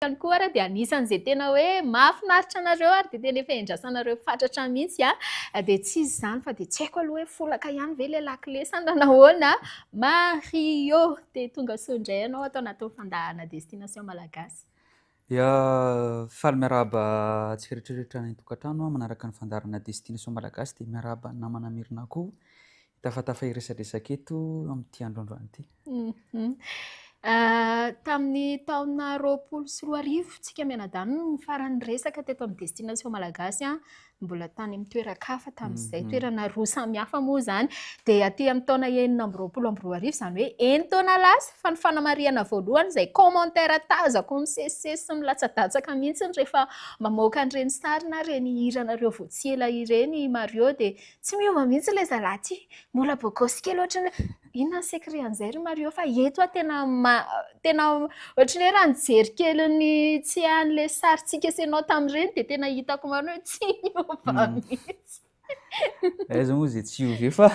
Ihany koa ary dia anisan'izay tena hoe mahafinaritra anareo ary dia tena efa iandrasanareo fatratra mihitsy dia tsy izy izany fa dia tsy haiko aloha hoe folaka ihany ve ilay lakile sa na nahoana. Mario dia tonga soa indray ianao atao anatin'ny fandahana destination malagasy. Ya faly miarahaba antsika rehetrarehetra ny tokantrano manaraka ny fandarana destination malagasy dia miarahaba namana mirina koa tafatafa iresadresaka eto amin'ity androandroany ity. Tamin'ny taona 2024 tsika mianadahy no farany resaka teto amin'ny destination malagasy mbola tany amin'ny toeran-kafa tamin'izay toerana roa samihafa moa izany dia aty amin'ny taona 2024 izany hoe 9 taona lasa fa ny fanamarihana voalohany izay commentaire tazako misesisesy sy milatsa-datsaka mihitsy rehefa mamoaka an'ireny sarina ireny hiranareo vao tsy ela ireny Mario dia tsy miova mihitsy ilay zalahy ty mbola bokosy kely ohatrany inona ny sekrean'izay ry Mario fa eto tena ohatrany hoe raha nijery kely ny tsy an'ilay sarintsika asenao tamin'ireny dia tena hitako marina hoe tsy miova mihitsy. Aiza moa izay tsy iova fa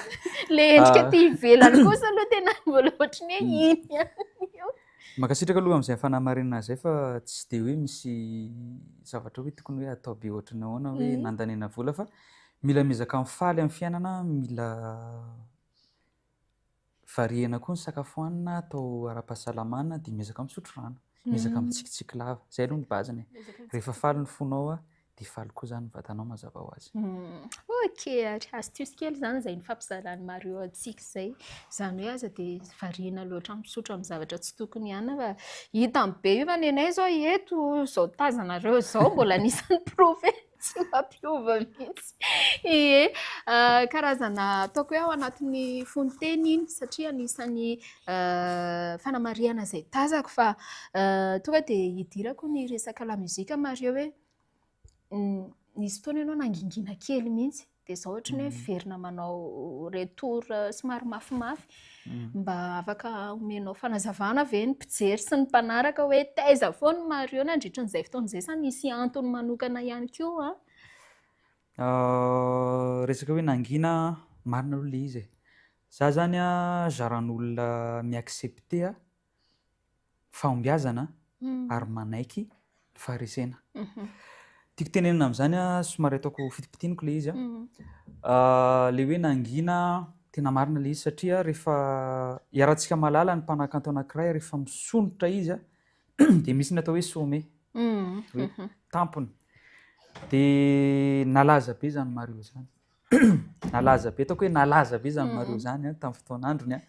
le endrika ty ivelany kosa aloha tena mbola ohatrany hoe iny ihany. Makasitraka aloha amin'izay fanamarinana izay fa tsy dia hoe misy zavatra hoe tokony hoe atao be ohatrany ahoana hoe nandanena vola fa mila mizaka mifaly amin'ny fiainana, mila variana koa ny sakafo hanina, atao ara-pahasalamana dia miezaka misotro rano, miezaka mitsikitsiky lava. Izay aloha ny baziny. Rehefa faly ny fonao dia faly koa izany ny vatanao mazava ho azy. Ok, astuce kely izany izay nifampizarany Mario antsika izay. Izany hoe aza dia variana loatra misotro amin'ny zavatra tsy tokony ihany fa hita amin'ny be io fa ny anay izao eto izao tazanareo izao mbola anisan'ny prove tsy mampiova mihitsy. Karazana ataoko hoe ao anatin'ny foniteny iny satria anisan'ny fanamarihana izay tazako fa tonga dia hidirako ny resaka la muzika Mario hoe nisy fotoana ianao nangingina kely mihitsy dia izao ohatrany hoe verina manao retour somary mafimafy mba afaka omenao fanazavana ve ny mpijery sy ny mpanaraka hoe taiza foana Mario nandritran'izay fotoan'izay sa nisy antony manokana ihany koa? Resaka hoe nangina marina aloha ilay izy e. Za zany zaran'olona miaksepte fahombiazana ary manaiky faharesena. Tiako tenenina amin'izany somary ataoko fitipitiniko ilay izy. Ilay hoe nangina tena marina ilay izy satria rehefa hiarantsika malala ny mpanakanto anankiray rehefa misonitra izy dia misy ny atao hoe sommet, hoe tampony. Dia nalaza be izany Mario izany. Nalaza be, ataoko hoe nalaza be izany Mario izany tamin'ny fotoan'androny.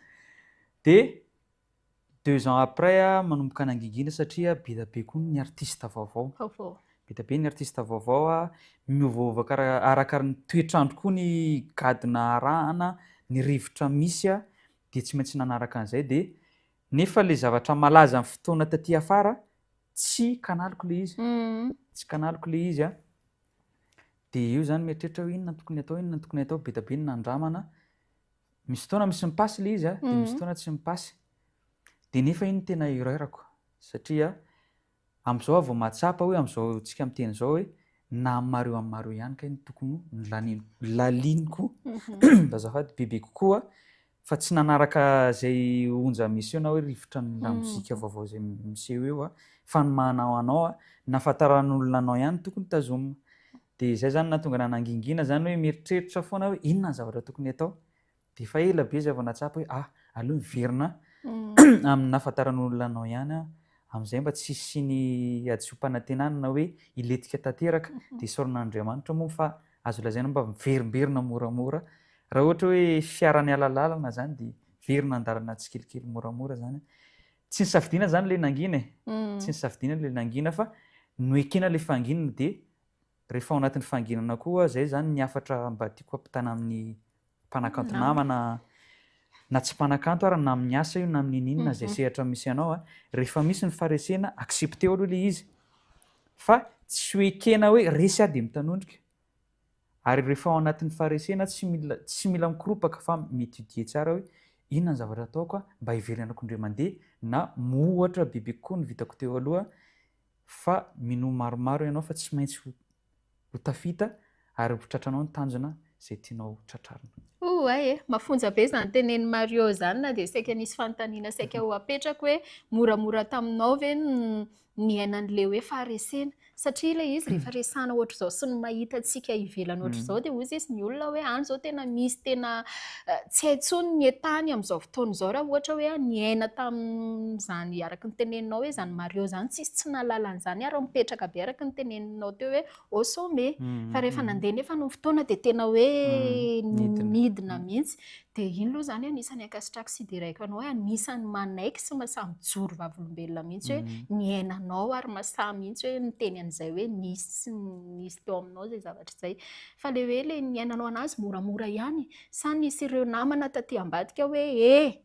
Dia 2 ans après manomboka nangingina satria be dia be koa ny artiste vaovao. Be dia be ny artiste vaovao miovaova araka ny toetrandro koa ny gadona arahana, ny rivotra misy dia tsy maintsy nanaraka an'izay dia nefa ilay zavatra malaza amin'ny fotoana taty afara tsy kanaliko ilay izy. Tsy kanaliko ilay izy dia io izany mieritreritra hoe inona tokony atao, inona tokony atao, be dia be ny nandramana. Misy fotoana misy mipasy ilay izy dia misy fotoana tsy mipasy. Dia nefa iny tena hirahirako satria amin'izao vao mahatsapa hoe amin'izao tsika miteny izao hoe na amin'ny Mario ihany ka iny tokony laliniko azafady bebe kokoa fa tsy nanaraka izay onja misy eo na hoe rivotra ny lamozika vaovao izay miseho eo fa ny manao anao nahafantaran'olona anao ihany tokony tazomina. Dia izay izany nahatonga nanangingina izany hoe mieritreritra foana hoe inona ny zavatra tokony atao dia efa ela be izay vao nahatsapa hoe aleo miverina amin'ny nahafantaran'olona anao ihany amin'izay mba tsy hisy adi-panantenana hoe hiletika tanteraka dia isaoran'Andriamanitra moa fa azo lazaina mba miverimberina moramora. Raha ohatra hoe fiara niala lalana izany dia verina an-dalana tsikelikely moramora izany. Tsy nisafidiana izany ilay nangina tsy nisafidiana ilay nangina fa noekena ilay fanginana dia rehefa ao anatin'ny fanginana koa izay izany niafatra mba tiako ampitana amin'ny mpanakanto namana na tsy mpanakanto ary na amin'ny asa io na amin'ny inona izay sehatra misy anao rehefa misy ny faharesena aksepteo aloha ilay izy fa tsy hoekena hoe resy dia mitanondrika. Ary rehefa ao anatin'ny faharesena tsy mila mikoropaka fa miétudie tsara hoe inona ny zavatra ataoko mba hiverenako indray mandeha na mohatra bebe kokoa ny vitako teo aloha fa mino maromaro ianao fa tsy maintsy ho tafita ary ho tratranao ny tanjona izay tianao tratrarina. Mafonja be izany teneny Mario izany na dia saika nisy fanontaniana saika ho apetraka hoe moramora taminao ve ny ainan'le hoe faharesena satria ilay izy rehefa resana ohatra izao sy ny mahita antsika ivelany ohatra izao dia hozy izy ny olona hoe any izao tena misy tena tsy hay intsony ny etany amin'izao fotoana izao raha ohatra hoe ny aina tamin'izany araka ny teneninao hoe izany Mario izany tsisy tsy nahalala an'izany ary mipetraka be araka ny teneninao teo hoe au sommet fa rehefa nandeha nefa no fotoana dia tena hoe midina mihitsy dia iny aloha izany anisany ankasitraka sy idiraiko anao hoe anisany manaiky sy mahasahy mijoro vavolombelona mihitsy hoe ny ainanao ary mahasahy mihitsy hoe miteny an'izay hoe nisy teo aminao izay zavatra izay fa le hoe ilay ny ainanao anazy moramora ihany sa nisy ireo namana taty ambadika hoe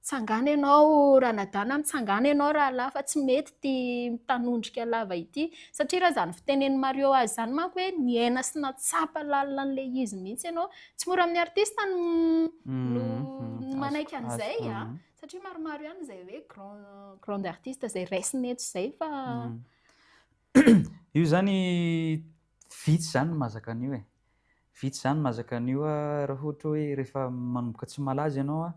tsangana ianao raha nadana mitsangana ianao raha laha fa tsy mety ty mitanondrika lava ity satria raha izany fitenen'ny Mario azy izany manko hoe ny aina sy natsapa lalina an'ilay izy mihitsy ianao tsy mora amin'ny artista no manaiky an'izay satria maromaro ihany izay hoe grande artiste izay raisiny eto izay fa io zany vitsy zany mazaka an'io vitsy zany mazaka an'io raha ohatra hoe rehefa manomboka tsy malaza ianao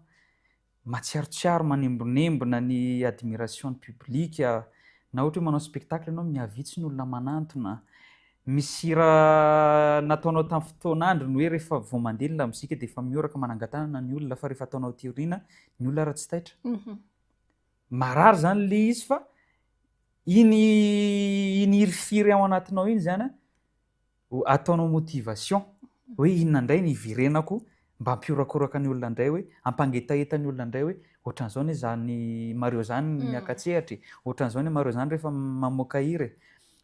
matsiarotsiaro manembonembona ny admiration public na ohatra hoe manao spectacle ianao mihavitsy ny olona manantona misy raha nataonao tamin'ny fotoan'andro ny hoe rehefa vao mandeha ny lamozika dia efa mioraka manangantanana ny olona fa rehefa ataonao teoriana ny olona raha tsy taitra marary zany le izy fa iny irifiry ao anatinao iny zany ataonao motivation hoe inona indray ny ivirenako mba hampiorakoraka ny olona indray hoe hampangetaeta ny olona indray hoe ohatran'izao ny zany Mario zany miakatsehatra ohatran'izao ny Mario zany rehefa mamoaka hira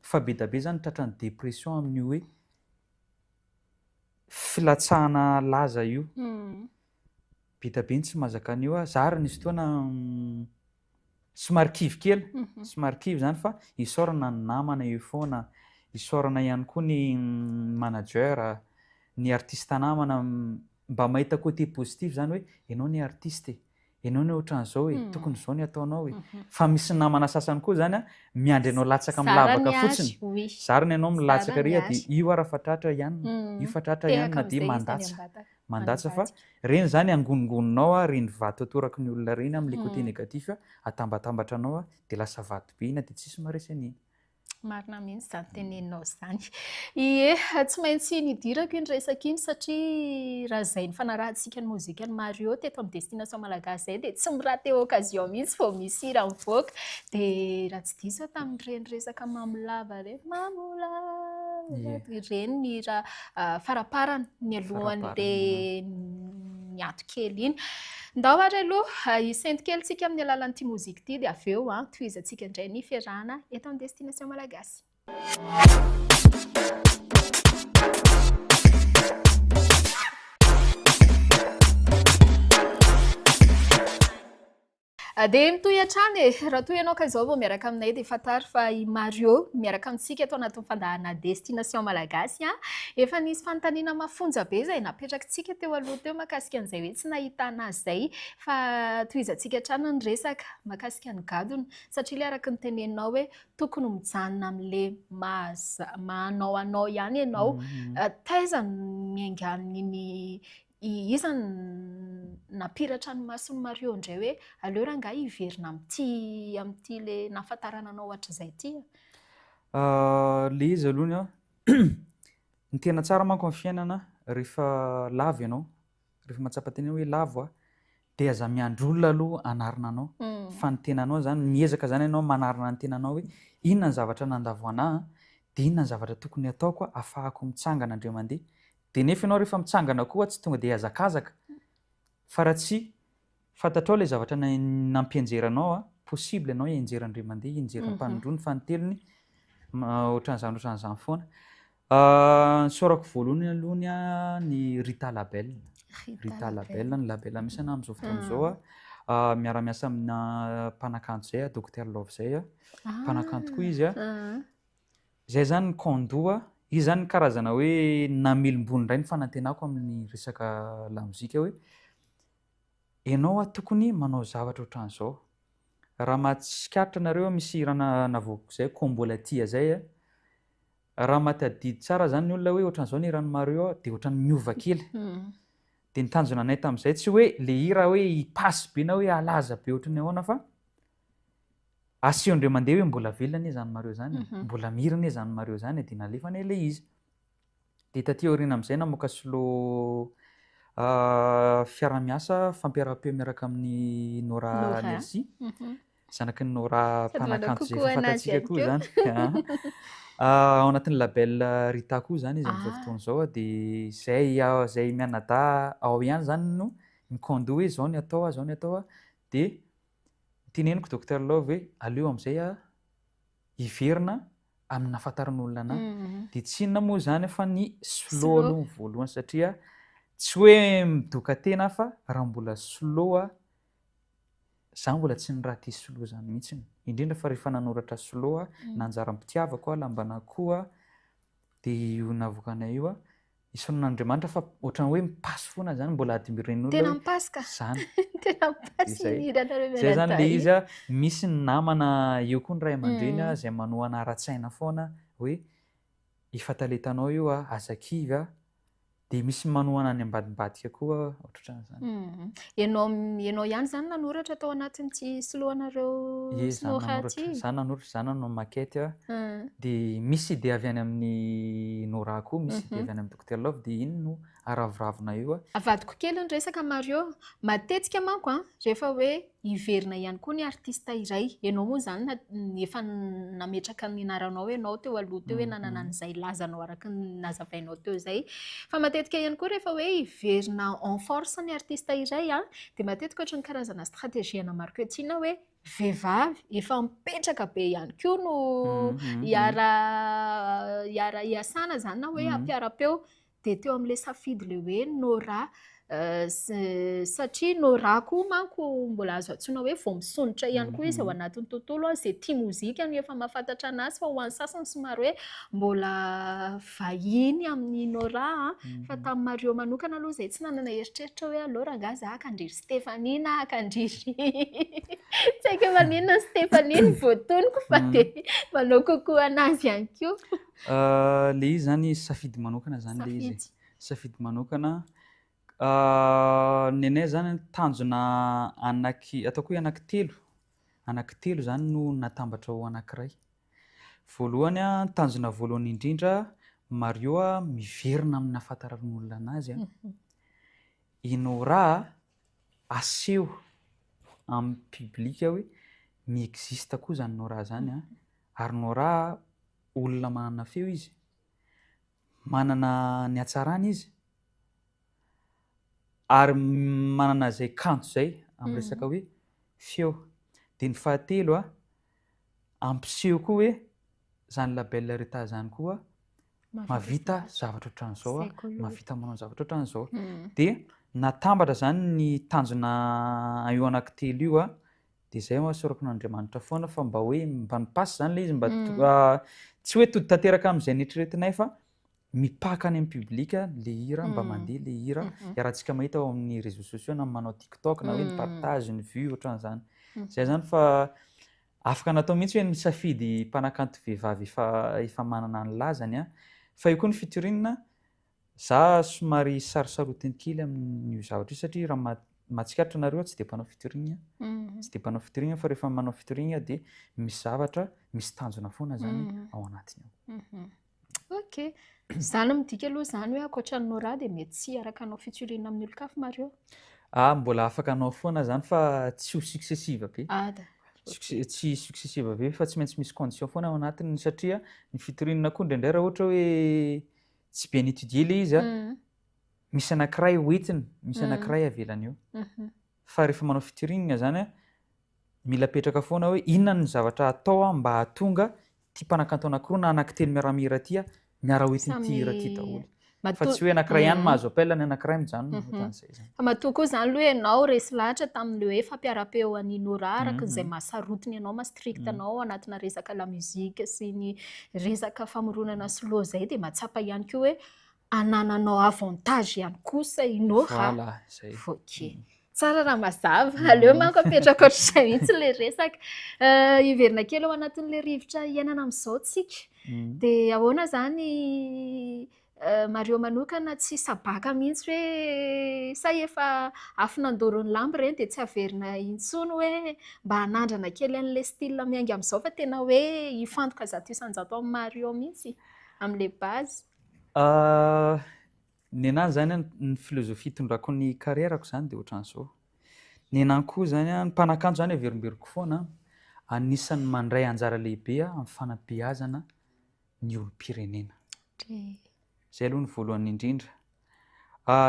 fa be da be zany tratran'ny dépression amin'io hoe filatsahana laza io be da be ny tsy mazaka an'io zara nisy fotoana somary kivy kely somary kivy zany fa isaorana ny namana io foana isaorana ihany koa ny manager ny artiste namana mba mahita côté positif zany hoe ianao ny artiste ianao ny ohatran'izao tokony izao ny ataonao fa misy namana sasany koa zany miandry ianao latsaka milavaka fotsiny zarany ianao milatsaka ry dia io raha fatratra ihany io fatratra ihany na dia mandatsa fa reny zany angonongoninao reny vato atoraky ny olona reny amin'ilay côté négatif atambatambatra anao dia lasa vato be ina dia tsisy maharesy an'iny marina mihitsy izany teneninao izany tsy maintsy nidirako iny resaka iny satria raha izay ny fanarahantsika ny mozika ny Mario teto amin'ny destination malagasy izay dia tsy miraty occasion mihitsy vao misy hira mivoaka dia raha tsy diso tamin'ireny resaka mamolava ireny mamolava ireny ny hira faraparany ny alohan'ilay niato kely iny ndao ary aloha hisento kely tsika amin'ny alalan'ity mozika ity dia avy eo tohizantsika indray ny fiarahana eto amin'ny destination malagasy. Dia mitohy hatrany raha toy ianao ka izao vao miaraka aminay dia fantaro fa i Mario miaraka amintsika atao anatin'ny fandahana destination malagasy efa nisy fanontaniana mafonja be izay napetrakintsika teo aloha teo mahakasika an'izay hoe tsy nahita anazy izay fa tohizantsika hatrany ny resaka mahakasika ny gadona satria ilay araka ny teneninao hoe tokony mijanona amin'ilay mahanao anao ihany ianao taiza miaingan'iny izany napiratra ny mason'ny Mario indray hoe aleo rangahy hiverina amin'ity le nahafantarana anao hatrizay ity le izy alohany ny tena tsara manko amin'ny fiainana rehefa lavo ianao rehefa mahatsapa tena hoe lavo dia aza miandry olona aloha anarina anao fa ny tenanao zany miezaka zany ianao manarina ny tenanao hoe inona ny zavatra nandavo anahy dia inona ny zavatra tokony ataoko ahafahako mitsangana andreo mandeha dia nefa ianao rehefa mitsangana koa tsy tonga dia hazakazaka fa raha tsy fantatrao ilay zavatra nampianjeranao possible ianao hianjerandreo mandeha hianjeran'ny mpagnindrony fa ny telony ohatran'izany foana ny saorako voalohany alohany ny Rita Labelle ny label misy ana amin'izao fotoana izao miara-miasa amina mpanakanto zay docteur Love zay mpanakanto koa izy zay zany ny kondoa izy zany karazana hoe namelombony indray ny fanantenako amin'ny resaka lamozika hoe ianao tokony manao zavatra ohatran'izao raha mahatsikaritra anareo misy raha navoako zay Kombolatia zay raha matadidy tsara zany ny olona hoe ohatran'izao ny rano Mario dia ohatran'ny miova kely dia ny tanjona anay tamin'izay tsy hoe le hira hoe hipasy be na hoe alaza be ohatran'ny ahoana fa aseondreo mandeha hoe mbola velona zany mareo zany mbola mirina zany mareo zany de nalefana le izy de taty aoriana am'izay namoaka slo fiara-miasa fampiara-peo miaraka amin'ny Nora Merci zanaky ny Nora mpanakanto zay efa fantatsika koa zany ao anatin'ny label Rita koa zany izy am'izao fotoana zao de zay mianada ao ihany zany no mikondo hoe zao ny atao de teneniko docteur Love hoe aleo am'izay iverina amin'ny nafantaran'olona anahy de tsy inona moa zany fa ny slow aloha voalohany satria tsy hoe midoka tena fa raha mbola slow za mbola tsy ny raha ty slow zany mihitsiny indrindra fa rehefa nanoratra slow nanjara-pitiavako lambana koa de io navokana io ison'Andriamanitra fa ohatran'ny hoe mipasy foana zany mbola adimiren'olona tena mipasika zany tena mipasy zay zany le izy misy ny namana eo koa ny ray aman-dreny zay manao anara-tsaina foana hoe efa taletanao io azakivy de misy manoana any ambadimbadika koa ohatran'izany ianao ihany zany nanoratra tao anatin'ity slow-nareo snohaty za nanoratra nanao makety de misy ide avy any amin'ny Nora koa misy ide avy any amin'ny docteur Love de iny no aravoravina io avadiko kely ny resaka Mario matetika manko rehefa hoe iverina ihany koa ny artista iray ianao moa zany efa nametraka ny anaranao ianao teo aloha teo hoe nanana an'izay lazanao araka ny nazavainao teo zay fa matetika ihany koa rehefa hoe iverina en force ny artista iray de matetika ohatran'ny karazana stratégie na marketing hoe vehivavy efa mipetraka be ihany koa no iasana zany na hoe ampiara-peo de teo amin'le safidy le hoe Nora satria Nora koa manko mbola azo antsoina hoe vao misonitra ihany koa izy ao anatin'ny tontolo zay tia mozika no efa mahafantatra anazy fa ho an'ny sasany somary hoe mbola vahiny amin'ny Nora fa tamin'ny Mario manokana aloha zay tsy nanana eritreritra hoe alora anga za akandriry Stéphanie na akandriry tsy haiko maninona Stéphanie ny voatoniko fa de manao kokoa anazy ihany koa le izy zany safidy manokana zany le izy safidy manokana ny anay zany tanjona ataoko hoe anankitelo zany no natambatra ho anankiray voalohany tanjona voalohany indrindra Mario miverina amin'ny nafantaran'olona anazy i Nora aseho amin'ny publika hoe miexista koa zany Nora zany ary Nora olona manana feo izy manana ny hatsarany izy ary manana zay kanto zay amin'ny resaka hoe feo de ny fahatelo ampiseho koa hoe zany label Rita zany koa mavita zavatra ohatran'izao mavita manao zavatra ohatran'izao de natambatra zany ny tanjona io anankitelo io de zay sorako n'Andriamanitra foana fa mba hoe mba nipasy zany le izy mba tsy hoe tody tanteraka am'izay netreretinay fa mipaka any amin'ny publika le hira mba mandeha le hira iarahantsika mahita ao amin'ny réseaux sociaux na manao TikTok na hoe ny partage ny vue ohatran'izany zay zany fa afaka natao mihitsy hoe misafidy mpanakanto vehivavy efa manana ny lazany fa io koa ny featuring za somary sarosarotiny kely amin'io zavatra io satria raha mahatsikaritra nareo tsy de mpanao featuring fa rehefa manao featuring de misy zavatra misy tanjona foana zany ao anatiny ao ok zany midika aloha zany hoe ankoatran'ny Nora de mety tsy araka anao featuring amin'ny olon-kafa Mario mbola afaka anao foana zany fa tsy ho successive be tsy successive be fa tsy maintsy misy condition foana ao anatiny satria ny featuring koa ndraindray raha ohatra hoe tsy bien étudié le izy misy anankiray hoentiny misy anankiray avelany eo fa rehefa manao featuring zany mila petraka foana hoe inona ny zavatra atao mba hahatonga ty mpanakanto anankiroa na anankitelo miaramihira ty miara hoentiny ty hira ty daholo fa tsy hoe anankiray ihany mahazo appel ny anankiray mijanona ohatran'izay zany fa matoa koa zany loha ianao resy lahatra tamin'le hoe fampiara-peo an'i Nora araka izay mahasarotiny ianao maha-strict anao anatina resaka la musique sy ny resaka famoronana slow zay de mahatsapa ihany koa hoe anananao avantage ihany kosa i Nora ok tsara raha mazava aleo manko apetraka ohatr'izay mihitsy le resaka iverina kely ao anatin'le rivotra iainana amin'izao tsika de ahoana zany Mario manokana tsy sabaka mihitsy hoe sa efa afy nandorony lamba ireny dia tsy averina intsony hoe mba hanandrana kely an'ilay style miainga amin'izao fa tena hoe hifantoka zato isan-jato amin'ny Mario mihitsy amin'ilay base. Ny anahy zany ny filozofia itondrako ny carrièrako zany dia ohatran'izao. Ny anahy koa zany ny mpanakanto zany averimberiko foana anisan'ny mandray anjara lehibe amin'ny fanabeazana ny olom-pirenena. Zay aloha ny voalohany indrindra.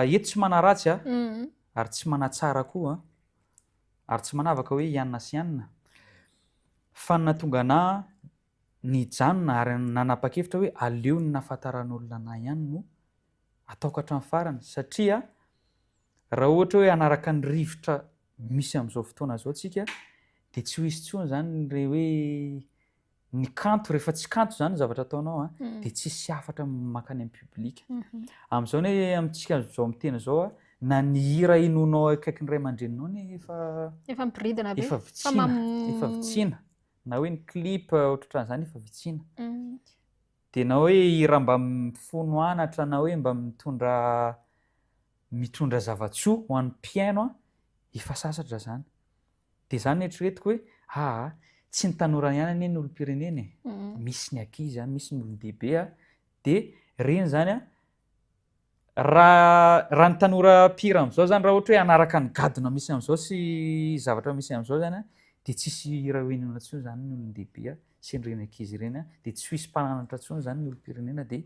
Eto tsy manaratsy ary tsy manatsara koa ary tsy manavaka hoe ianona sy ianona. Fa ny nahatonga anahy nijanona ary nanapa-kevitra hoe aleo ny nahafantaran'olona anahy ihany no ataoko hatramin'ny farany satria raha ohatra hoe hanaraka ny rivotra misy amin'izao fotoana izao tsika dia tsy ho isy intsony zany ilay hoe ny kanto rehefa tsy kanto zany zavatra ataonao dia tsy hisy afatra makany amin'ny publika. Amin'izao hoe amintsika zao amin'ny tena zao na ny hira inonao akaiky ny ray aman-dreninao ny efa miboridana be, efa vitsiana na hoe ny clip ohatran'izany efa vitsiana. Dia na hoe hira mba mifono anatra na hoe mba mitondra zava-tsoa ho an'ny mpiaino efa sasatra zany. Dia zany eritreretiko hoe tsy ny tanora ihany anie ny olom-pirenena misy ny ankizy misy ny olon-dehibe dia reny zany raha ny tanora mpihira amin'izao zany raha ohatra hoe hanaraka ny gadona misy amin'izao sy zavatra misy amin'izao zany dia tsisy hira ho inona intsony zany ny olon-dehibe sy ireny ankizy ireny dia tsy hisy mpananatra intsony zany ny olom-pirenena dia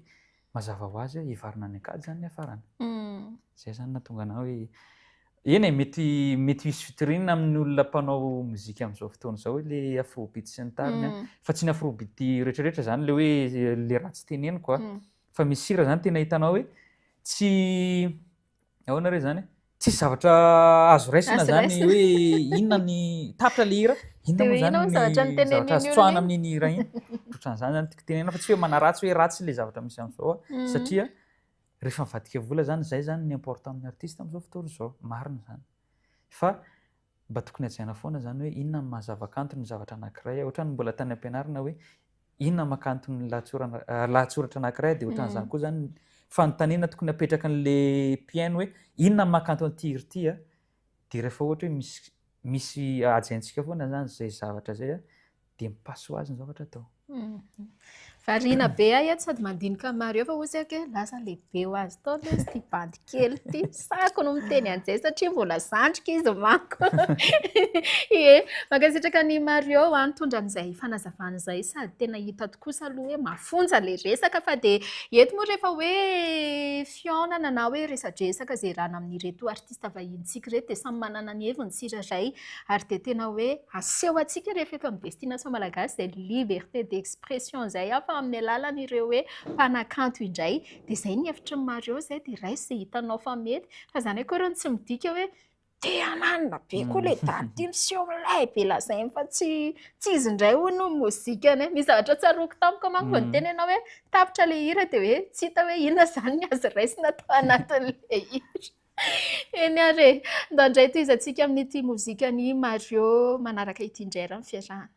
mazava ho azy hivarina any ankady zany ny hafarana. Zay zany nahatonga anahy hoe eny mety hisy fitorinana amin'ny olona mpanao mozika amin'izao fotoana izao ilay afrobeat sy ny tariny fa tsy ny afrobeat rehetrarehetra zany ilay hoe ilay ratsy teneniko fa misy hira zany tena hitanao hoe tsy ahoana re zany tsy zavatra azo raisina zany hoe inona ny tapitra ilay hira inona moa zany ny zavatra azo tsoahana amin'iny hira iny. Ohatran'izany zany tiako tenenana fa tsy hoe manaratsy hoe ratsy ilay zavatra misy amin'izao satria rehefa mivadika vola zany zay zany ny important amin'ny artiste amin'izao fotoana izao marina zany. Fa mba tokony hajaina foana zany hoe inona ny mahazava-kanto ny zavatra anankiray ohatran'ny mbola tany am-pianarana hoe inona mahakanto ny lahatsoratra anankiray dia ohatran'izany koa zany fanontaniana tokony apetraka an'ilay mpiaino hoe inona mahakanto an'ity hira ity dia rehefa ohatra hoe misy hajaintsika foana zany zay zavatra zay dia mipaso ho azy ny zavatra atao. Variana be sady mandinika Mario fa ozy ake lasa lehibe ho azy tao izy ity bandy kely ity sako no miteny an'izay satria mbola zandrika izy manko. Mankasitraka ny Mario nitondra an'izay fanazavana izay sady tena hita tokoa aloha hoe mafonja ilay resaka fa dia eto moa rehefa hoe fihaonana na hoe resadresaka izay rahana amin'ireto artista vahintsika ireto dia samy manana ny heviny tsirairay ary dia tena hoe aseho antsika rehefa eto amin'ny destination malagasy izay liberté d'expression izay amin'ny alalan'ireo hoe mpanakanto indray dia izay ny hevitry ny Mario izay dia raisy izay hitanao fa mety fa izany akorany tsy midika hoe te hananina be koa ilay daty miseho milay be lazainy fa tsy izy indray hoy no mozikany. Misy zavatra tsaroako tamiko manko ny tenenao hoe tapitra ilay hira dia hoe tsy hita hoe inona zany ny azo raisina tao anatin'ilay hira. Eny ary ndandray toizantsika amin'ity mozikany Mario manaraka ity indray raha ny fiarahana.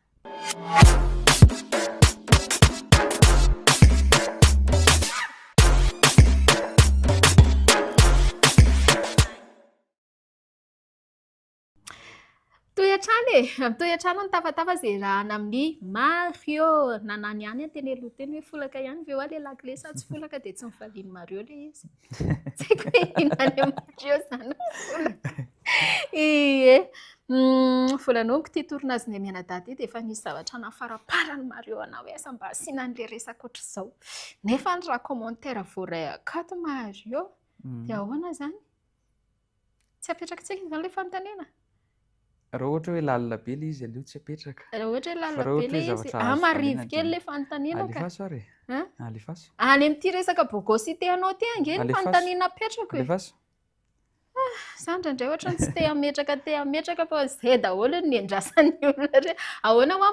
Toetrano ny tafatava izay rahana amin'ny Mario nanany ihany teny aloha teny hoe folaka ihany ve hoa ilay lakile sa tsy folaka dia tsy mivaliany Mario ilay izy. Tsy haiko hoe inona ny Mario zany folaka. Volanoniko ity torinazonay mianadaty dia efa nisy zavatra nafaraparany Mario ana hoe asa mba asiana an'ilay resaka ohatr'izao nefa ny raha commentaire voaray akato Mario dia ahoana zany tsy apetraka tsika izany ilay fanontaniana. Raha ohatra hoe lalina be ilay izy aleo tsy apetraka. Raha ohatra hoe lalina be ilay izy marivo kely ilay fanontaniana ka. Alefaso ary. Alefaso. Any amin'ity resaka bogosité anao ty ange ny fanontaniana apetrako e. Alefaso. Izany indraindray ohatra ny tsy te hametraka fa izay daholo ny andrasan'ny olona re. Ahoana hoa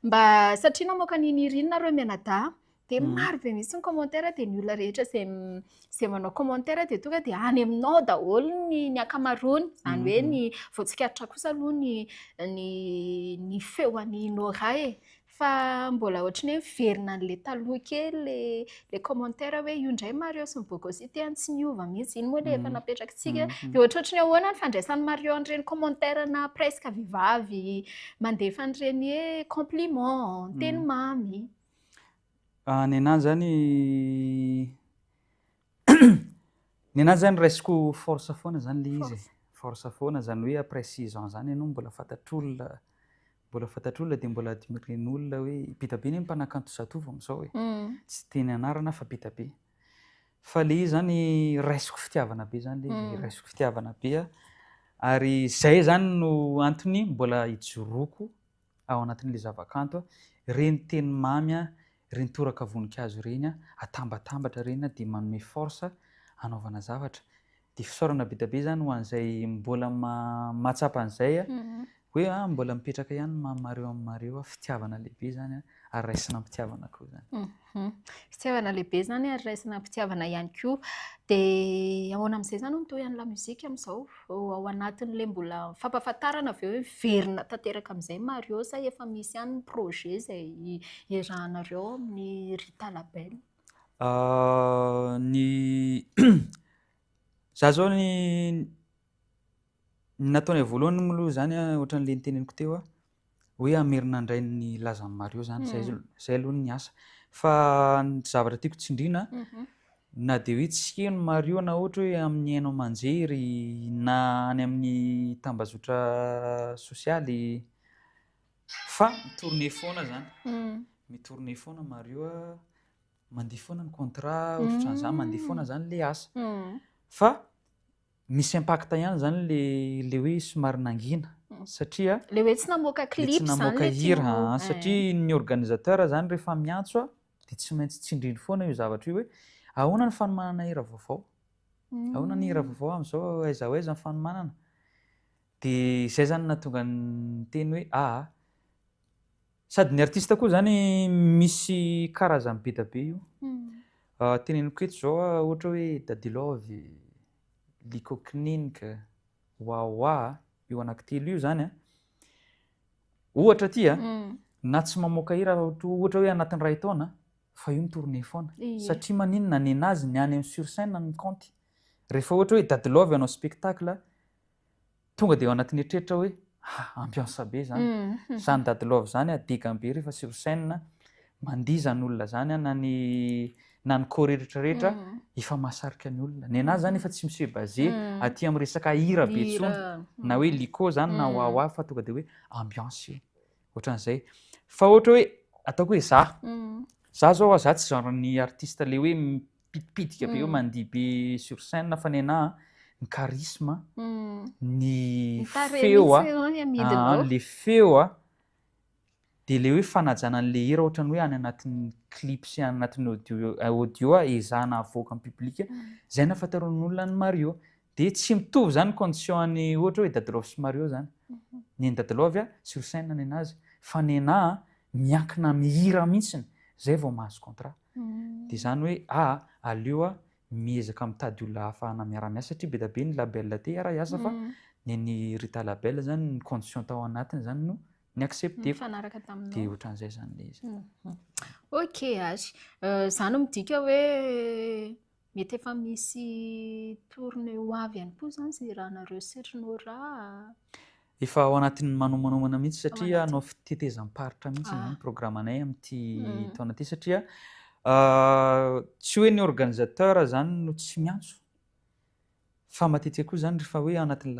mba satria namoaka ny hira reo mianadahy dia maro be mihitsy ny commentaire dia ny olona rehetra izay manao commentaire dia tonga dia any aminao daholo ny akamaroany izany hoe ny voatsikaritra kosa aloha ny feoan'ny Nora fa mbola ohatry ny hoe miverina an'ilay taloha kely le commentaire hoe io indray Mario sy ny Bogosity tsy niova mihitsy, iny moa ilay efa napetrakantsika dia ohatrohatry ny ahoana ny fandraisan'ny Mario an'ireny commentaire na presque vehivavy mandefa an'ireny hoe compliment, teny mamy. Ny anahy zany ny anahy zany raisiko force foana zany le izy force foana zany hoe après 6 ans zany ianao mbola fantatr'olona dia mbola admiren'olona hoe Bitabe ny mpanakanto zatovo amin'izao hoe tsy teny anarana fa Bitabe fa le izy zany raisiko fitiavana be zany le izy raisiko fitiavana be ary zay zany no antony mbola hijoroako ao anatin'ilay zavakanto reny teny mamy reny toraka voninkazo reny atambatambatra reny dia manome force anaovana zavatra dia fisaorana Bitabe zany ho an'izay mbola mahatsapa an'izay hoe mbola mipetraka ihany mareo amin'ny mareo fitiavana lehibe zany ary raisina mpitiavana koa zany. Fitiavana lehibe zany ary raisina mpitiavana ihany koa dia ahoana amin'izay zany no mitohy an'la mozika amin'izao ao anatin'ilay mbola fampahafantarana avy eo hoe verina tanteraka amin'izay Mario sa efa misy ihany projet izay iarahanareo amin'ny Rita Label? Za zao ny nataony voalohany moa zany ohatran'le niteneniko teo hoe amerina indray ny lazan'ny Mario zany zay aloha ny asa fa ny zavatra tiako tsindriana na dia hoe tsy heno Mario na ohatra hoe amin'ny haino aman-jery na any amin'ny tambazotra sosialy fa mitourné foana zany mitourné foana Mario mandeha foana ny contrat ohatran'izany mandeha foana zany le asa fa misy impact ihany zany le hoe somary nangina satria le hoe tsy namoaka clip zany tsy namoaka hira satria ny organisateur zany rehefa miantso dia tsy maintsy tsindriny foana io zavatra io hoe ahoana ny fanomanana hira vaovao ahoana ny hira vaovao amin'izao aiza ho aiza ny fanomanana dia izay zany nahatonga ny teny hoe sady ny artista koa zany misy karazany Bitabe io teneniko eto zao ohatra hoe Daddy Love, Liko Kininika, Wawa io anankitelo io zany ohatra aty na tsy mamoaka hira ohatra hoe anatin'ny ray taona fa io mitourné foana satria maninona ny anazy ny any amin'ny sur scène ny compte rehefa ohatra hoe Daddy Love hanao spectacle tonga dia ao anatin'ny eritreritra hoe ambiance be zany zany Daddy Love zany degany be rehefa sur scène mandiza ny olona zany na ny corps rehetrarehetra efa mahasarika ny olona ny anazy zany efa tsy misy basé aty amin'ny resaka hira be tsony na hoe Liko zany na Wawa fa tonga dia hoe ambiance io ohatran'izay fa ohatra hoe ataoko hoe za zao za tsy genre ny artiste le hoe mipitipitika be hoe mandihy be sur scène fa ny anahy ny charisme ny feo le feo dia le hoe fanajana an'le hira ohatran'ny hoe any anatin'ny clip sy any anatin'ny audio ezahana avoaka amin'ny public zay nahafantaran'olona ny Mario dia tsy mitovy zany condition any ohatra hoe Daddy Love sy Mario zany ny Daddy Love sur scène ny anazy fa ny anahy miankina mihira mihitsiny zay vao mahazo contrat dia zany hoe aleo miezaka mitady olona hafahana miara-miasa satria Bitabe ny label te hiara-hiasa fa ny Rita Label zany ny condition tao anatiny zany no ny accepteko dia ohatran'izay zany le izy. Ok zany no midika hoe mety efa misy tourné ho avy ihany koa zany izay rahanareo Setrinora efa ao anatin'ny manomanomana mihitsy satria anao fitetezam-paritra mihitsy ny programanay amin'ity taona ity satria tsy hoe ny organisateur zany no tsy miantso fa matetika koa zany rehefa hoe anatin'ny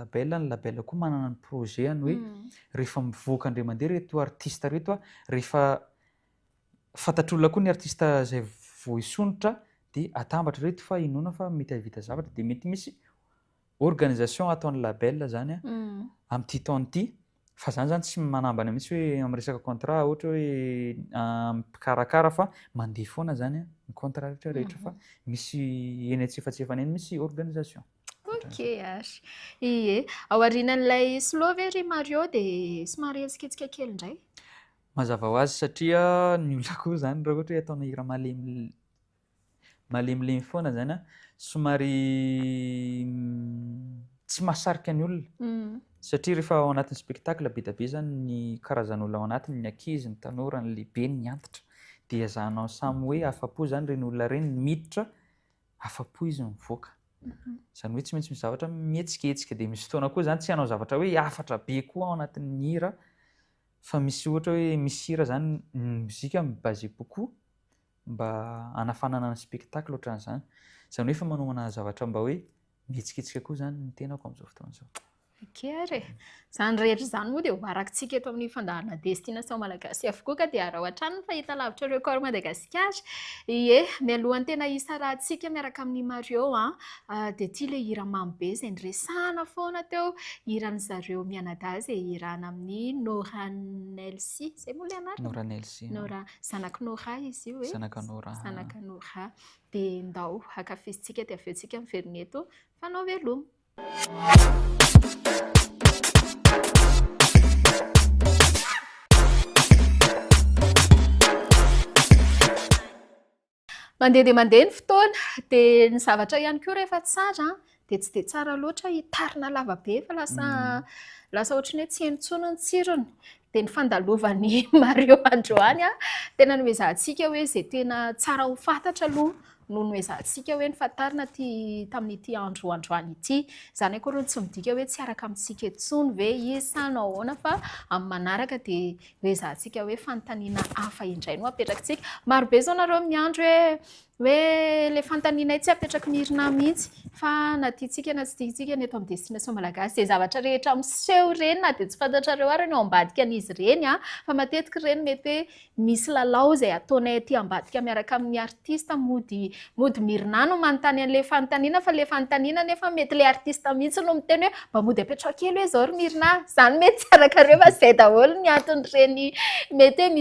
label koa manana ny projet hoe rehefa mivoaka indray mandeha reto artista reto rehefa fantatr'olona koa ny artista izay vao hisonitra dia atambatra reto fa inoana fa mety havita zavatra dia mety misy organisation ataon'ny label zany amin'ity taona ity fa zany tsy manambana mihitsy hoe amin'ny resaka contrat ohatra hoe mpikarakara fa mandeha foana zany ny contrat rehetrarehetra fa misy eny antsefatsefany eny misy organisation. Ok ao aorianan'ilay slow ve ry Mario dia somary hetsiketsika kely indray mazava ho azy satria ny olona koa zany raha ohatra hoe ataona hira malemilemy foana zany somary tsy mahasarika ny olona satria rehefa ao anatin'ny spectacle be dia be zany ny karazan'olona ao anatiny, ny ankizy, ny tanora, ny lehibe, ny antitra, dia zahanao samy hoe afa-po zany reny olona reny miditra, afa-po izy mivoaka. Zany hoe tsy maintsy misy zavatra mihetsiketsika, dia misy fotoana koa zany tsy hanao zavatra hoe afatra be koa ao anatin'ny hira, fa misy ohatra hoe misy hira zany ny mozika mibase beaucoup mba hanafanana ny spectacle ohatran'izany. Zany hoe efa manomana zavatra mba hoe mihetsiketsika koa zany ny tenako amin'izao fotoana izao. Kery zany rehetra zany moa dia ho araktsika eto amin'ny fandahana destination malagasy avokoa ka dia raha hatrany ny fahita lavitra ireo corps Madagasikara. Ie, mialohan'ny tena hisarahantsika miaraka amin'ny Mario dia ity ilay hira mamy be izay niresahana foana teo, hiran'ny zareo Mianadahy izay hirana amin'ny Nora Nelsi, izay moa ilay anarany? Nora Nelsi. Nora, zanaky Nora izy io hoe? Zanaka Nora. Zanaka Nora. Dia ndao hakafizitsika dia avy eo tsika miverina eto fanao veloma. Mandeha dia mandeha ny fotoana, dia ny zavatra ihany koa rehefa tsara dia tsy dia tsara loatra hitarina lavabe fa lasa ohatran'ny hoe tsy henontsony ny tsirony. Dia ny fandalovan'ny Mario androany tena noezahantsika hoe izay tena tsara ho fantatra aloha no noezahantsika hoe nifantarina tamin'ity androany ity. Izany akory tsy midika hoe tsy araka amintsika intsony ve izy sa no ahoana, fa amin'ny manaraka dia noezahantsika hoe fanontaniana hafa indray no apetrakantsika. Maro be izao nareo miandro hoe ilay fanontaniana tsy apetraka mirina mihitsy, fa na tiantsika na tsy tiantsika ny eto amin'ny destination malagasy dia zavatra rehetra miseho ireny na dia tsy fantatrareo ary ny ao ambadika an'izy ireny fa matetika ireny mety hoe misy lalao izay ataonay aty ambadika miaraka amin'ny artista mody mirina no manontany an'ilay fanontaniana, fa ilay fanontaniana nefa mety ilay artista mihitsy no miteny hoe mba mody apetraka kely hoe izao ry mirina, izany mety tsy arakareo fa izay daholo ny anton'ireny. Mety hoe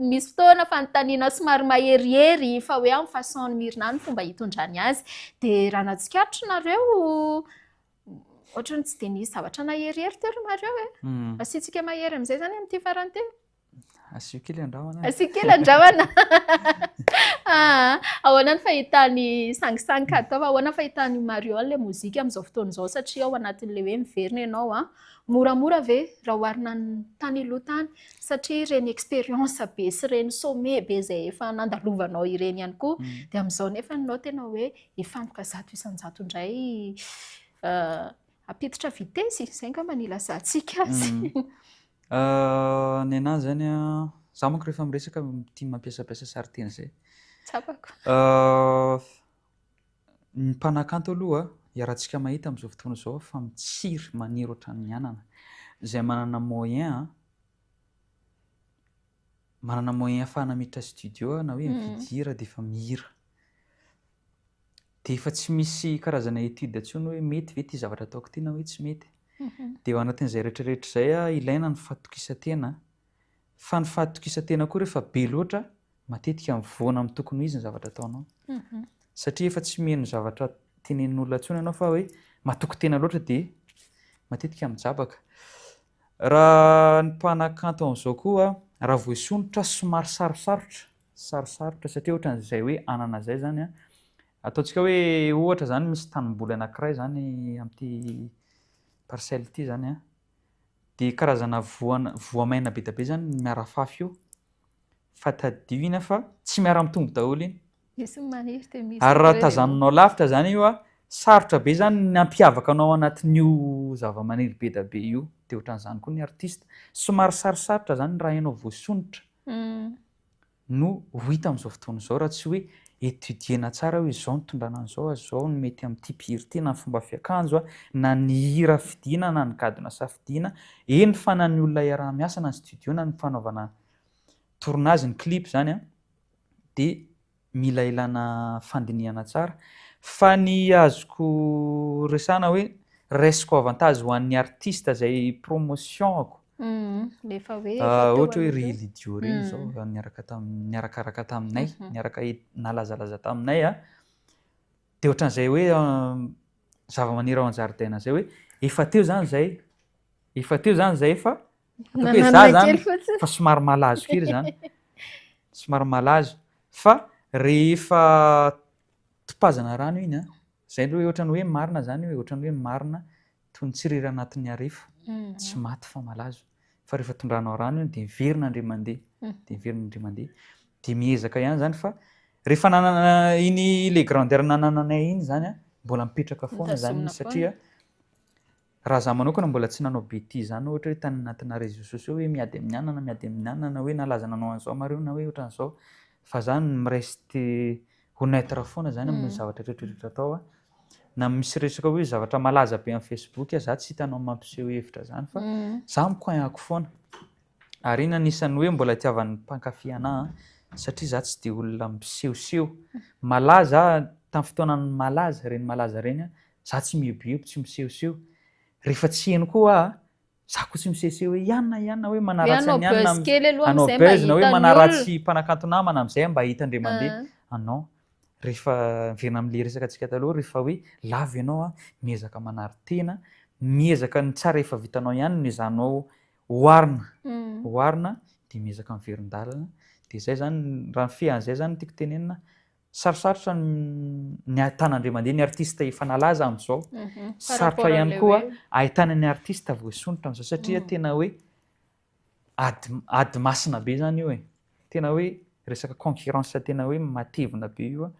misy fotoana fanontaniana somary maherihery fa hoe amin'ny façon mirina ny fomba hitondrany azy. Dia raha natsikaritra nareo ohatrany tsy dia nisy zavatra naherihery teo ry Mario asitsika mahery amin'izay zany amin'ity farany teo. Asio kely andrahona. Asio kely andrahona. Ahoana ny fahitany sangisangy atao, ahoana fahitany Mario ilay mozika amin'izao fotoana izao, satria ao anatin'ilay hoe miverina ianao moramora ve raha oharina ny tany aloha tany, satria ireny expérience be sy ireny sommet be izay efa nandalovanao ireny ihany koa, dia amin'izao nefa ianao tena hoe hifantoka zato isan-jato indray apiditra vitesy, izay angamba no ilazahantsika azy. Ny anahy zany zaho manko rehefa miresaka tia mampiasapiasa sariteny izay. Tsapako. Ny mpanakanto aloha iarahantsika mahita amin'izao fotoana izao fa mitsiry maniry ohatran'ny anana, izay manana moyen ahafahana miditra studio na hoe mividy hira dia efa mihira. Dia efa tsy misy karazana étude intsony hoe mety ve ity zavatra ataoko ity na hoe tsy mety. Dia ao anatin'izay rehetrarehetra izay ilaina ny fahatokisantena, fa ny fahatokisantena koa rehefa be loatra matetika mivoana amin'ny tokony ho izy ny zavatra ataonao. Satria efa tsy miheno zavatra tenenin'olona intsony ianao fa hoe mahatoky tena loatra dia matetika mijabaka. Raha ny mpanakanto amin'izao koa raha voasonitra somary sarosarotra satria ohatran'izay hoe anana izay zany ataontsika hoe ohatra zany misy tanimboly anankiray zany amin'ity parcelle ity zany dia karazana voamaina be dia be zany miarafafy eo, fa tadidina fa tsy miara-mitombo daholo iny. Ary raha tazaninao lavitra zany io sarotra be zany ny ampiavaka anao anatin'io zava-maniry be dia be io. Dia ohatran'izany koa ny artista, somary sarosarotra zany raha hainao voasonitra no ho hita amin'izao fotoana izao, raha tsy hoe étudiena tsara hoe izao ny tondrana an'izao, izao ny mety amin'ity mpihira ity, na ny fomba fiakanjo na ny hira fidiana na ny gadona safidiana, eny fa na ny olona iarah-miasa na ny studio na ny fanaovana tournage ny clip zany dia mila ilana fandinihana tsara. Fa ny azoko resahana hoe raisiko avantage ho an'ny artista izay promotion-ako, ohatra hoe Relidio reny izao niarakaraka taminay, niaraka nalazalaza taminay dia ohatran'izay hoe zava-maniry ao an-jaridaina izay hoe efa teo zany izay fa fa somary malazo kely zany, somary malazo, fa rehefa topazana rano iny izay hoe ohatran'ny hoe marina zany hoe ohatran'ny hoe marina toy ny tsiriry anatin'ny arivo. tsy maty fa malazo fa rehefa tondranao rano iny de miverina indray mandeha de miverina indray mandeha de miezaka ihany zany fa rehefa nanana iny le grandeur nanananay iny zany a mbola mipetraka foana zany Mitazomina satria raha za manokana mbola tsy nanao bêtise zany ohatra hoe tany anatina réseaux sociaux hoe miady amin'ny anana hoe nalaza nanao an'zao mareo na hoe ohatran'izao fa zany miresty honnêtre foana zany amin'ny zavatra rehetrarehetra atao a na misy resaka hoe zavatra malaza be amin'ny Facebook za tsy hitanao mampiseho hevitra zany fa za mikoahako foana ary iny anisan'ny hoe mbola itiavan'ny mpankafy anahy satria za tsy de olona misehoseho malaza tamin'ny fotoanany malaza reny a za tsy mieboebo tsy misehoseho rehefa tsy eny koa za koa tsy misehoseho hoe ianona hoe manaratsy any anao buzz na hoe manaratsy mpanakanto namana am'zay mba hita indray mandeha non rehefa miverina amin'le resaka antsika taloha rehefa hoe lava ianao a miezaka manary tena miezaka ny tsara efa vitanao ihany no izanao oarina de miezaka miverin-dalana de zay zany raha fean'zay zany tiako tenenina sarosarotra ny ahitana mandeha ny artista efa nalaza am'izao sarotra ihany koa ahitana ny artista voasonitra am'izao satria tena hoe ady masina be zany io tena hoe resaka concurrence tena hoe matevina be io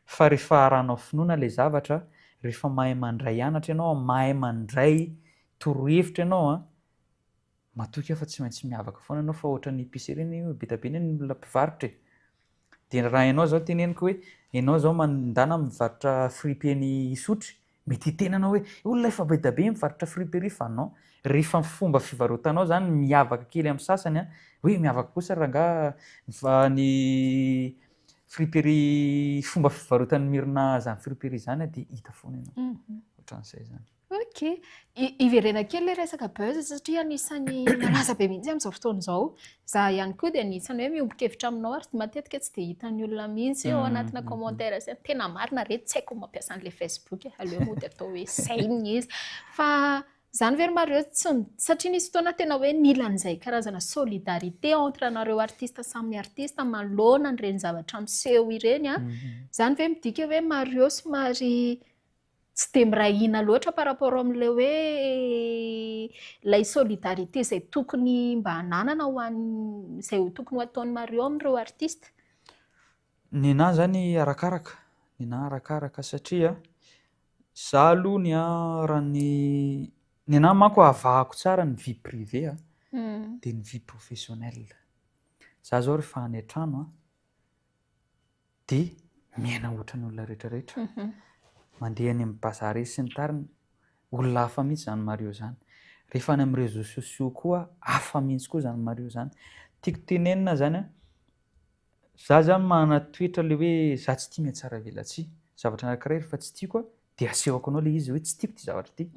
fa rehefa aranao finoana le zavatra rehefa mahay mandray anatra ianao mahay mandray torohevitra ianao matoky fa tsy maintsy miavaka foana ianao fa ohatran'ny épicerie reny be tabe ny olona mpivarotra de raha ianao zao teneniko hoe ianao zao mandana mivarotra fripeny isotry mety hitenanao hoe olona efa be tabe mivarotra friperie fa non rehefa fomba fivarotanao zany miavaka kely amin'ny sasany hoe miavaka kosa raha ny friperie fomba fivarotan'ny mirina zany friperie zany de hita foana ianao ohatran'izay zany. Ok, iverena kely le resaka buzz satria anisany malaza be mihitsy amin'izao fotoana izao. Za ihany koa dia anisany hoe miombon-kevitra aminao ary matetika tsy dia hitan'ny olona mihitsy ao anatina commentaire zay tena marina reto tsy haiko mampiasa an'ilay Facebook aleo moa dia atao hoe saina izy fa zany very Mario satria nisy fotoana tena hoe nila an'izay karazana solidarité entre anareo artista samy artista manoloana an'ireny zavatra miseho ireny zany ve midika hoe Mario somary tsy dia mirahina loatra par rapport amin'ilay hoe ilay solidarité izay tokony mba hananana ho izay tokony ho ataon'ny Mario amin'ireo artista? Ninahy zany arakaraka satria za aloha raha ninahy manko avahako tsara ny vie privée dia ny vie professionnelle. Za zao rehefa any an-trano dia miaina ohatran'ny olona rehetrarehetra mandeha any amin'ny bazary sy ny tariny olona hafa mihitsy zany Mario zany rehefa any amin'ny réseaux sociaux koa hafa mihitsy koa zany Mario zany tiako tenenina zany za zany manana toetra le hoe za tsy tia mihatsara velatsihy zavatra anankiray rehefa tsy tiako dia asehoko anao le izy hoe tsy tiako ty zavatra ty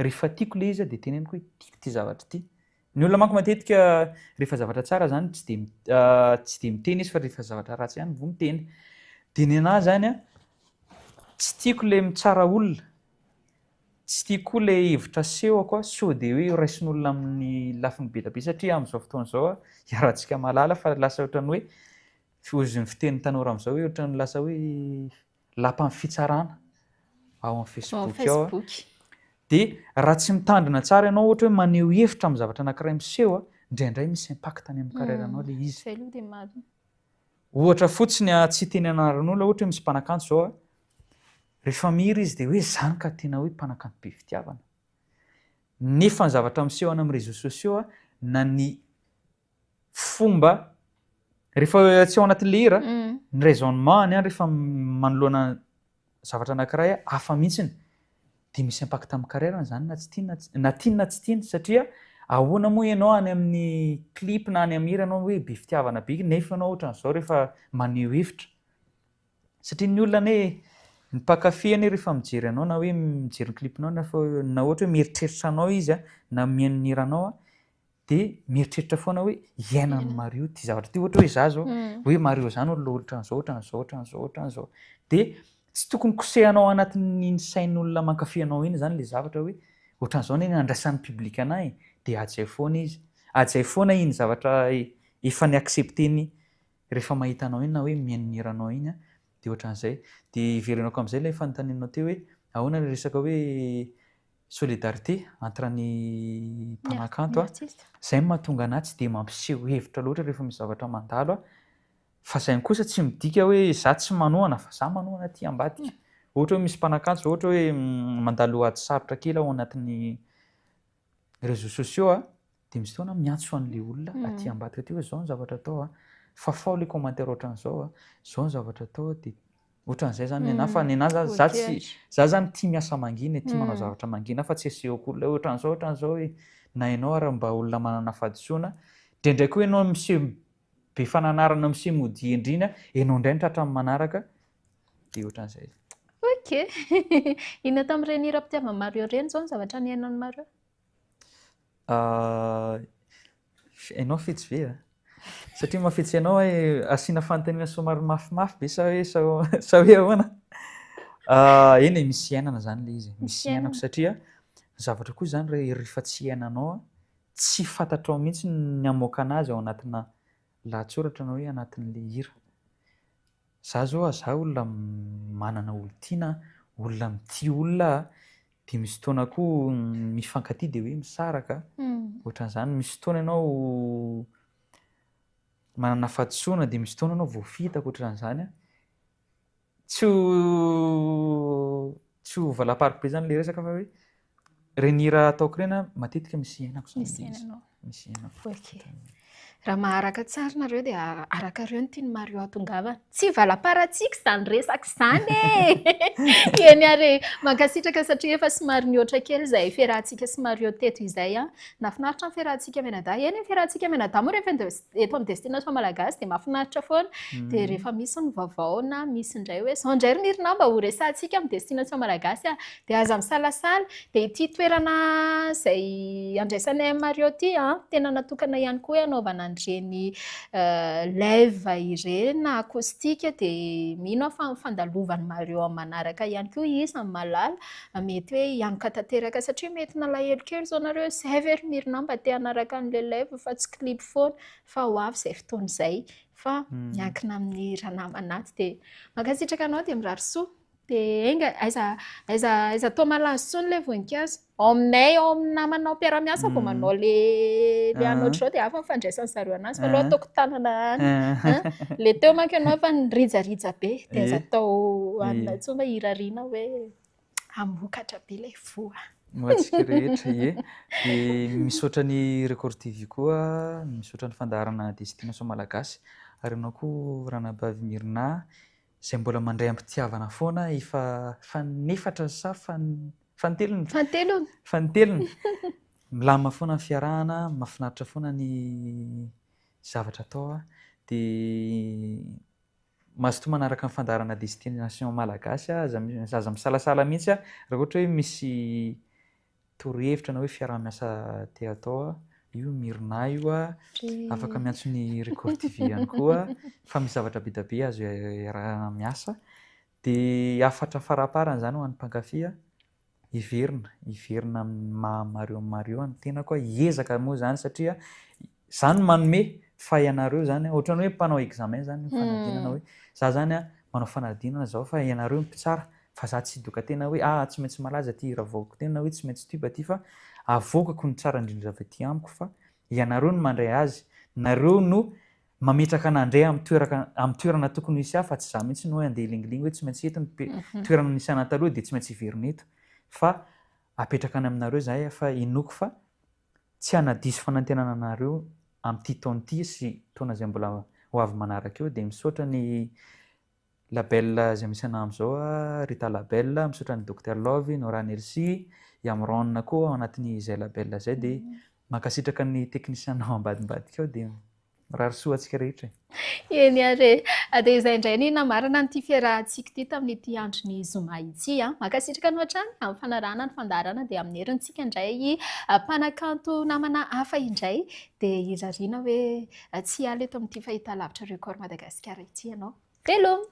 rehefa tiako le izy dia teneniko hoe tiako ty zavatra ty ny olona manko matetika rehefa zavatra tsara zany tsy de miteny izy fa rehefa zavatra ratsy ihany vao miteny dia ny anahy zany tsy tiako le mitsara olona tsy tiako le hevitra asehoko sao dia hoe raisin'olona amin'ny lafiny be tabe satria amin'izao fotoana izao iarahantsika malala fa lasa ohatran'ny hoe ozy ny fiten'ny tanora amin'izao hoe ohatran'ny lasa hoe lapan'ny fitsarana ao amin'ny Facebook ao dia raha tsy mitandrina tsara ianao ohatra hoe maneho hevitra amin'ny zavatra anankiray miseho indraindray misy impact any amin'ny carrière-nao le izy ohatra fotsiny tsy tenenanaran'olona ohatra hoe misy mpanakanto zao rehefa mihiry izy dia hoe zany ka tena hoe mpanakanto be fitiavana nefa ny zavatra miseho any amin'ny réseaux sociaux na ny fomba rehefa tsy ao anatin'le hira ny raisonnement any rehefa manoloana zavatra anankiray hafa mihitsiny dia misy impact amin'ny carrière zany na tiana tsy tiana satria ahoana moa ianao any amin'ny clip na any amin'ny hira ianao hoe be fitiavana be nefa ianao ohatran'izao rehefa maneho hevitra satria ny olona ny mpankafy rehefa mijery anao na hoe mijery ny clipnao na ohatra hoe mieritreritra anao izy na mihaino ny hiranao dia mieritreritra foana hoe iainan'ny Mario ty zavatra ty ohatra hoe za zao hoe Mario zany olona ohatran'izao dia tsy tokony kosehanao anatin'ny sain'olona mankafy anao iny zany le zavatra hoe ohatran'izao ny andraisan'ny public anahy dia ajay foana iny zavatra efa ny accepteny rehefa mahita anao iny na hoe mihaino ny hiranao iny dia ohatran'izay dia iverenako amin'izay ilay fanontanianao teo hoe ahoana ny resaka hoe solidarité entre ny mpanakanto zay mahatonga anahy tsy de mampiseho hevitra loatra rehefa misy zavatra mandalo fa zainy kosa tsy midika hoe za tsy manohana fa za manohana ty ambadika ohatra hoe misy mpanakanto ohatra hoe mandalo ady sarotra kely ao anatin'ny réseaux sociaux de misy fotoana miantso an'le olona aty ambadika ty hoe zao ny zavatra atao fa fao le commentaire ohatran'izao zao ny zavatra atao de ohatran'izay zany nenahy fa nenahy za zany tia miasa mangina tia manao zavatra mangina fa tsy asehoko olona ohatran'izao hoe na ianao ary mba olona manana fahadisoana ndraindraiky hoe ianao miseho be fananarana miseho mody endriny ianao indray ny tratra amin'ny manaraka de ohatran'izay. Ok. Ina tamin'ireny hira-pitiavana Mario ireny zao ny zavatra niainan'ny Mario? Ianao fetsy satria mafetsy ianao hoe asiana fanontaniana somary mafimafy be sa hoe ahoana? Eny misy iainana zany le izy misy iainako satria zavatra koa zany rehefa tsy iainanao tsy fantatrao mihitsy ny amoaka anazy ao anatina lahatsoratra na hoe anatin'le hira. Za zao olona manana olon-tiana olona mitia olona de misy fotoana koa mifankatia de hoe misaraka ohatran'izany misy fotoana ianao manana fahadisoana de misy fotoana ianao voafitaka ohatran'izany tsy ho valapariko be zany le resaka fa hoe reny hira ataoko ireny matetika misy iainako zany misy iainako. Raha maharaka tsara nareo dia araka ireo ny tiany Mario hatongavana. Tsy valaparantsika izany resaka izany Eny ary mankasitraka satria efa somary nihoatra kely izay fiarahantsika sy Mario teto izay nafinaritra ny fiarahantsika mianadahy. Eny ny fiarahantsika mianadahy moa rehefa eto amin'ny destination malagasy dia mahafinaritra foana. Dia rehefa misy ny vaovao na misy indray hoe zao indray ny herinao mba ho resahantsika amin'ny destination malagasy dia aza misalasala dia ity toerana izay andraisanay Mario ity tena natokana ihany koa hanaovana an'ireny live ireny na akoustique dia mino fa fandalovany Mario amin'ny manaraka ihany koa isany malala mety hoe hianoka tanteraka satria mety nalahelo kely zao nareo zay very mirinao mba te hanaraka an'ilay live fa tsy clip foana fa ho avy izay fotoana izay fa miankina amin'ny raha namanaty dia mankasitraka anao dia mirary soa dia enga aiza tao malazo soa n'ilay voninkazo ao aminay ao amin'ny namanao mpiara-miasa vao manao le anao zao dia hafa mifandraisan'ny zareo anazy fa aloha ataoko tanana any le teo manko ianao fa nirijarijà be dia aiza tao anona tsoma hirariana hoe hamokatra be ilay voa. Moatsika rehetra ie dia misaotra ny Record TV koa misaotra ny fandaharana destination malagasy ary ianao koa Ranabavy Mirina izay mbola mandray am-pitiavana foana efa fanefatra sa fantelony milamina foana ny fiarahana mahafinaritra foana ny zavatra atao dia mazotoa manaraka ny fandaharana destination malagasy aza misalasala mihitsy raha ohatra hoe misy torohevitra na hoe fiaraha-miasa te atao io Mirina io afaka miantso ny Record TV ihany koa fa misy zavatra be dia be azo iarahana miasa dia afatra faraparana zany ho an'ny mpankafy hiverina Mario ny tenako hiezaka moa zany satria zany manome fa ianareo zany ohatran'ny hoe mpanao examen zany fanadinana hoe za zany manao fanadinana zao fa ianareo mpitsara fa za tsy doka tena hoe tsy maintsy malaza ty hira vaovako tena hoe tsy maintsy tiba ty fa avokako ny tsara indrindra avy aty amiko fa ianareo no mandray azy nareo no mametraka anandray amin'ny toerana tokony hisy fa tsy za mihitsy no hoe andeha lingilingy hoe tsy maintsy eto ny toerana nisy ana taloha dia tsy maintsy hiverina eto fa apetraka any aminareo zahay fa inoko fa tsy hanadiso fanantenana anareo amin'ity taona ity sy taona izay mbola ho avy manaraka eo dia misaotra ny label izay misy anah amin'izao Rita Label misaotra ny Dr Love Nora Nercy Yamron koa ao anatin'izay label izay dia mankasitraka ny teknisiana ao ambadimbadika ao dia mirary soa antsika rehetra. Eny are dia izay indray ny namarana n'ity fiarahantsika ity tamin'ity andron'ny zoma ity mankasitraka anao hatrany amin'ny fanarahana ny fandaharana dia amin'ny herintsika indray mpanakanto namana hafa indray dia hirariana hoe tsy hiala eto amin'ity fahitalavitra Record Madagasikara ity ianao. Veloma!